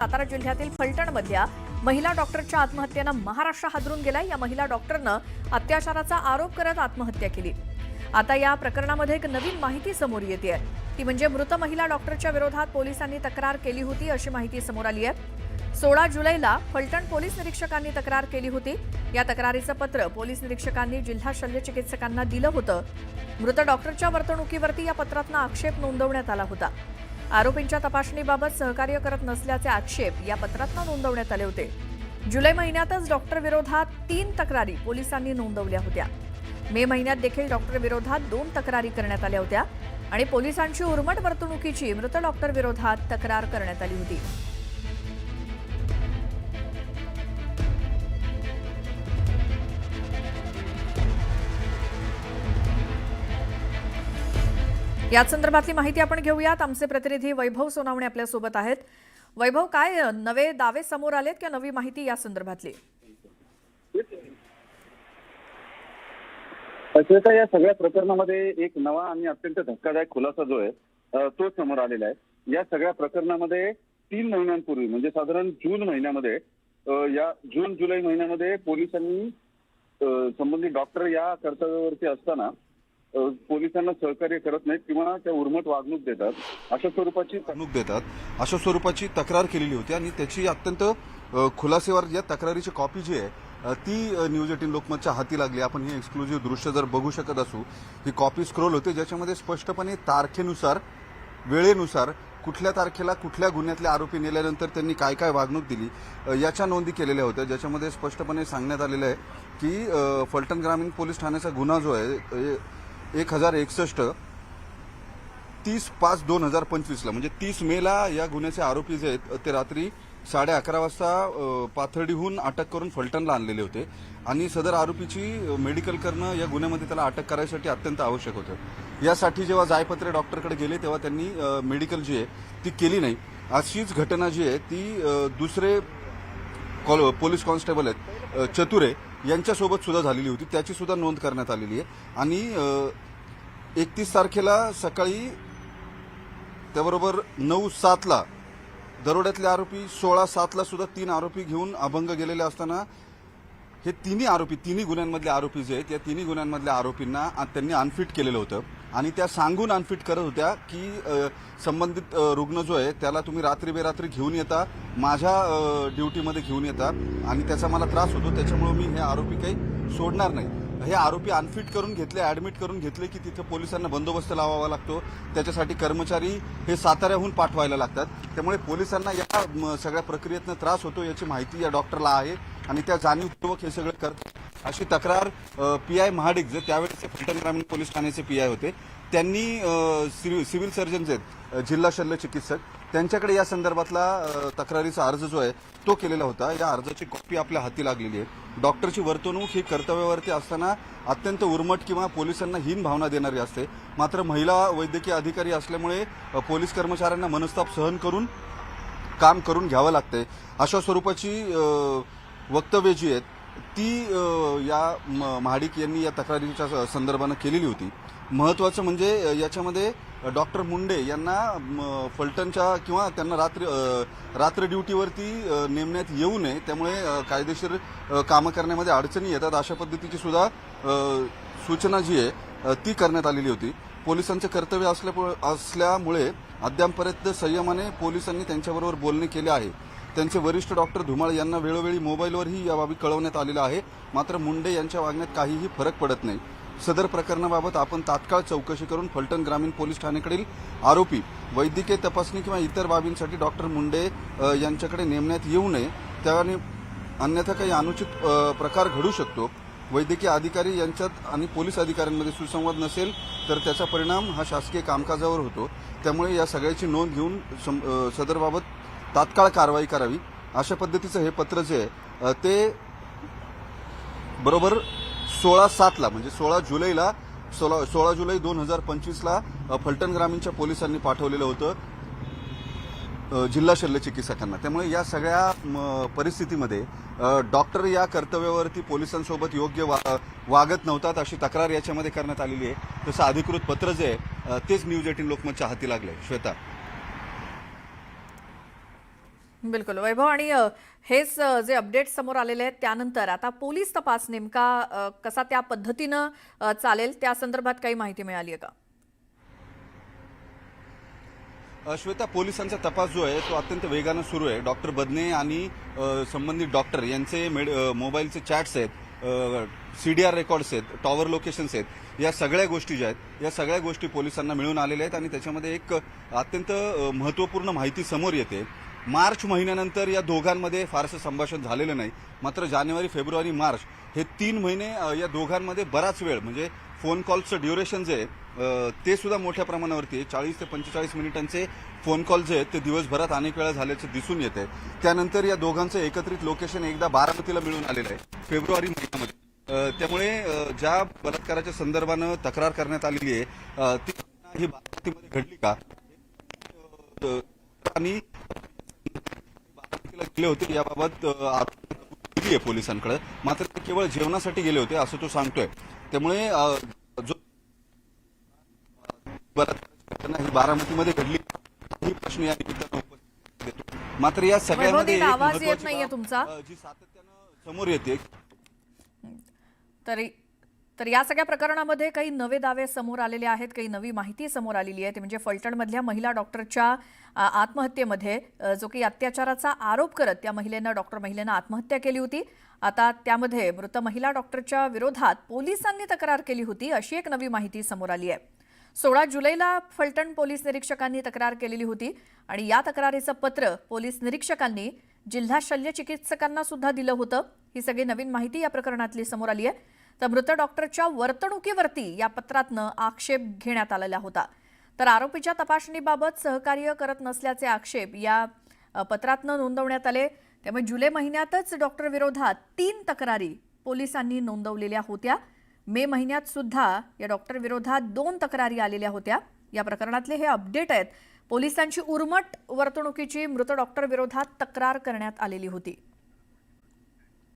सातारा जिल्ह्यातील फलटणमधल्या महिला डॉक्टरच्या आत्महत्येनं महाराष्ट्र हादरून गेलाय। या महिला डॉक्टरनं अत्याचाराचा आरोप करत आत्महत्या केली। आता या प्रकरणामध्ये एक नवीन माहिती समोर येते आहे, ती म्हणजे मृत महिला डॉक्टरच्या विरोधात पोलिसांनी तक्रार केली होती अशी माहिती समोर आली आहे। 16 जुलैला फलटण पोलीस निरीक्षकांनी तक्रार केली होती। या तक्रारीचं पत्र पोलीस निरीक्षकांनी जिल्हा शल्य चिकित्सकांना दिलं होतं। मृत डॉक्टरच्या वर्तणुकीवरती या पत्रातनं आक्षेप नोंदवण्यात आला होता। आरोपींच्या तपासणीबाबत सहकार्य करत नसल्याचे आक्षेप या पत्रातनं नोंदवण्यात आले होते। जुलै महिन्यातच डॉक्टर विरोधात 3 तक्रारी पोलिसांनी नोंदवल्या होत्या। मे महिन्यात देखील डॉक्टर विरोधात 2 तक्रारी करण्यात आल्या होत्या आणि पोलिसांची उर्मट वर्तणुकीची मृत डॉक्टर विरोधात तक्रार करण्यात आली होती। याच संदर्भातली माहिती आपण घेऊयात। आमचे प्रतिनिधी वैभव सोनावणे आपल्या सोबत आहेत। वैभव, काय नवे दावे समोर आलेत की नवी माहिती या संदर्भातली? श्वेता, या सगळ्या प्रकरणामध्ये एक नवा आणि अत्यंत धक्कादायक खुलासा जो आहे तो समोर आलेला आहे। या सगळ्या प्रकरणामध्ये 3 महिन्यांपूर्वी म्हणजे साधारण जून महिन्यामध्ये या जून जुलै महिन्यामध्ये पोलिसांनी संबंधित डॉक्टर या कर्तव्यावरती असताना पोलिसांना सहकार्य करत नाहीत किंवा त्या उर्मट वागणूक देतात अशा स्वरूपाची तक्रार केलेली होती आणि त्याची अत्यंत खुलासेवर या तक्रारीची कॉपी जी आहे ती न्यूज 18 लोकमतच्या हाती लागली। आपण हे एक्सक्लुझिव्ह दृश्य जर बघू शकत असू, ही कॉपी स्क्रोल होते ज्याच्यामध्ये स्पष्टपणे तारखेनुसार वेळेनुसार कुठल्या तारखेला कुठल्या गुन्ह्यातले आरोपी नेल्यानंतर त्यांनी काय काय वागणूक दिली याच्या नोंदी केलेल्या होत्या, ज्याच्यामध्ये स्पष्टपणे सांगण्यात आलेलं आहे की फलटण ग्रामीण पोलीस ठाण्याचा गुन्हा जो आहे 1061 30/5/2025 ला म्हणजे 30 मेला या गुन्ह्याचे आरोपी जे आहेत ते रात्री 11:30 वाजता पाथर्डीहून अटक करून फलटणला आणलेले होते आणि सदर आरोपीची मेडिकल करणं या गुन्ह्यामध्ये त्याला अटक करायसाठी अत्यंत आवश्यक होतं। यासाठी जेव्हा जायपत्रे डॉक्टरकडे गेले तेव्हा त्यांनी मेडिकल जी आहे ती केली नाही। अशीच घटना जी आहे ती दुसरे पोलीस कॉन्स्टेबल आहेत चतुरे यांच्यासोबत सुद्धा झालेली होती, त्याची सुद्धा नोंद करण्यात आलेली आहे। आणि 31 तारखेला सकाळी त्याबरोबर 9/7 ला दरोड्यातले आरोपी 16/7 ला सुद्धा 3 आरोपी घेऊन अभंग गेलेले असताना हे तिन्ही गुन्ह्यांमधले आरोपी जे आहेत या तिन्ही गुन्ह्यांमधल्या आरोपींना त्यांनी अनफिट केलेलं होतं आणि त्या सांगून अनफिट करत होत्या की संबंधित रुग्ण जो आहे त्याला तुम्ही रात्री बेरात्री घेऊन येता, माझ्या ड्युटीमध्ये घेऊन येता आणि त्याचा मला त्रास होतो, त्याच्यामुळे मी हे आरोपी काही सोडणार नाही। हे आरोपी अनफिट करून घेतले, ऍडमिट करून घेतले की तिथे पोलिसांना बंदोबस्त लावावा लागतो, त्याच्यासाठी कर्मचारी हे साताऱ्याहून पाठवायला लागतात। त्यामुळे पोलिसांना या सगळ्या प्रक्रियेतनं त्रास होतो याची माहिती या डॉक्टरला आहे आणि त्या जाणीवपूर्वक हे सगळं करतात अशी तक्रार PI महाडिक जे त्यावेळेचे फलटण ग्रामीण पोलीस ठाण्याचे PI होते त्यांनी सिव्हिल सर्जन जे जिल्हा शल्य चिकित्सक त्यांच्याकडे या संदर्भातला तक्रारीचा अर्ज जो आहे तो केलेला होता। या अर्जाची कॉपी आपल्या हाती लागलेली आहे। डॉक्टरची वर्तणूक ही कर्तव्यावरती असताना अत्यंत उर्मट किंवा पोलिसांना हीन भावना देणारी असते, मात्र महिला वैद्यकीय अधिकारी असल्यामुळे पोलीस कर्मचाऱ्यांना मनस्ताप सहन करून काम करून घ्यावं लागतंय। अशा स्वरूपाची वक्तव्य जी आहेत ती या महाडिक यांनी या तक्रारीच्या संदर्भानं केलेली होती। महत्वाचं म्हणजे याच्यामध्ये डॉक्टर मुंडे यांना फलटणच्या किंवा त्यांना रात्र ड्युटीवरती नेमण्यात येऊ नये, त्यामुळे कायदेशीर कामं करण्यामध्ये अडचणी येतात अशा पद्धतीची सुद्धा सूचना जी आहे ती करण्यात आलेली होती। पोलिसांचे कर्तव्य असल्यामुळे अद्यापपर्यंत संयमाने पोलिसांनी त्यांच्याबरोबर बोलणे केले आहे। त्यांचे वरिष्ठ डॉक्टर धुमाळ यांना वेळोवेळी मोबाईलवरही या बाबी कळवण्यात आलेलं आहे, मात्र मुंडे यांच्या वागण्यात काहीही फरक पडत नाही। सदर प्रकरणाबाबत आपण तात्काळ चौकशी करून फलटण ग्रामीण पोलीस ठाण्याकडील आरोपी वैद्यकीय तपासणी किंवा इतर बाबींसाठी डॉक्टर मुंडे यांच्याकडे नेमण्यात येऊ नये, त्याने अन्यथा काही अनुचित प्रकार घडू शकतो। वैद्यकीय अधिकारी यांच्यात आणि पोलीस अधिकाऱ्यांमध्ये सुसंवाद नसेल तर त्याचा परिणाम हा शासकीय कामकाजावर होतो, त्यामुळे या सगळ्याची नोंद घेऊन सदरबाबत तात्काळ कारवाई करावी अशा पद्धतीचं हे पत्र जे आहे ते बरोबर 16/7 ला म्हणजे 16 जुलै 2025 ला फलटण ग्रामीणच्या पोलिसांनी पाठवलेलं होतं जिल्हा शल्य चिकित्सकांना। त्यामुळे या सगळ्या परिस्थितीमध्ये डॉक्टर या कर्तव्यावरती पोलिसांसोबत योग्य वागत नव्हतात अशी तक्रार याच्यामध्ये करण्यात आलेली आहे। तसं अधिकृत पत्र जे आहे तेच न्यूज 18 लोकमतच्या हाती लागलंय। श्वेता, बिलकुल वैभव आणि हेच जे अपडेट समोर आलेले आहेत त्यानंतर आता पोलीस तपास नेमका कसा त्या पद्धतीनं चालेल त्या संदर्भात काही माहिती मिळाली आहे का? श्वेता, पोलिसांचा तपास जो आहे तो अत्यंत वेगानं सुरू आहे. डॉक्टर बदने आणि संबंधित डॉक्टर यांचे मोबाईलचे चॅट्स आहेत, सीडीआर रेकॉर्ड्स आहेत, टॉवर लोकेशन्स आहेत, या सगळ्या गोष्टी ज्या आहेत या सगळ्या गोष्टी पोलिसांना मिळून आलेल्या आहेत आणि त्याच्यामध्ये एक अत्यंत महत्त्वपूर्ण माहिती समोर येते. मार्च महिन्यानंतर या दोघांमध्ये फारसं संभाषण झालेलं नाही. मात्र जानेवारी, फेब्रुवारी, मार्च हे 3 महिने या दोघांमध्ये बराच वेळ म्हणजे फोन कॉलचं ड्युरेशन जे आहे ते सुद्धा मोठ्या प्रमाणावरती आहे. 40 ते 45 मिनिटांचे फोन कॉल जे आहेत ते दिवसभरात अनेक वेळा झाल्याचं दिसून येते. त्यानंतर या दोघांचं एकत्रित लोकेशन एकदा बारामतीला मिळून आलेलं आहे फेब्रुवारी महिन्यामध्ये. त्यामुळे ज्या बलात्काराच्या संदर्भानं तक्रार करण्यात आलेली आहे ती ही बारामतीमध्ये घडली का आणि बारामतीला गेले होते याबाबत दिली आहे पोलिसांकडे. मात्र ते केवळ जेवणासाठी गेले होते असं तो सांगतोय. त्यामुळे जो बलात्काराची घटना ही बारामतीमध्ये घडली ही प्रश्न या निमित्तानं उपस्थित देतो. मात्र या सगळ्यामध्ये एक आवाज येत महत्त्वाची नाहीये बाब, तुमचा. जी सातत्यानं समोर येते. तर या सगळ्या प्रकरणामध्ये काही नवे दावे समोर आलेले आहेत, काही नवी माहिती समोर आलेली आहे. ते म्हणजे फलटणमधल्या महिला डॉक्टरच्या आत्महत्येमध्ये जो की अत्याचाराचा आरोप करत त्या महिलेनं आत्महत्या केली होती. आता त्यामध्ये मृत महिला डॉक्टरच्या विरोधात पोलिसांनी तक्रार केली होती अशी एक नवी माहिती समोर आली आहे. 16 जुलैला फलटण पोलीस निरीक्षकांनी तक्रार केलेली होती आणि या तक्रारीचं पत्र पोलीस निरीक्षकांनी जिल्हा शल्य चिकित्सकांना सुद्धा दिलं होतं. ही सगळी नवीन माहिती या प्रकरणातली समोर आली आहे. तर मृत डॉक्टरच्या वर्तणुकीवरती या पत्रातनं आक्षेप घेण्यात आलेला होता. तर आरोपीच्या तपासणीबाबत सहकार्य करत नसल्याचे आक्षेप या पत्रातनं नोंदवण्यात आले. त्यामुळे जुलै महिन्यातच डॉक्टर विरोधात 3 तक्रारी पोलिसांनी नोंदवलेल्या होत्या. मे महिन्यात सुद्धा या डॉक्टर विरोधात 2 तक्रारी आलेल्या होत्या. या प्रकरणातले हे अपडेट आहेत. पोलिसांची उर्मट वर्तणुकीची मृत डॉक्टर विरोधात तक्रार करण्यात आलेली होती.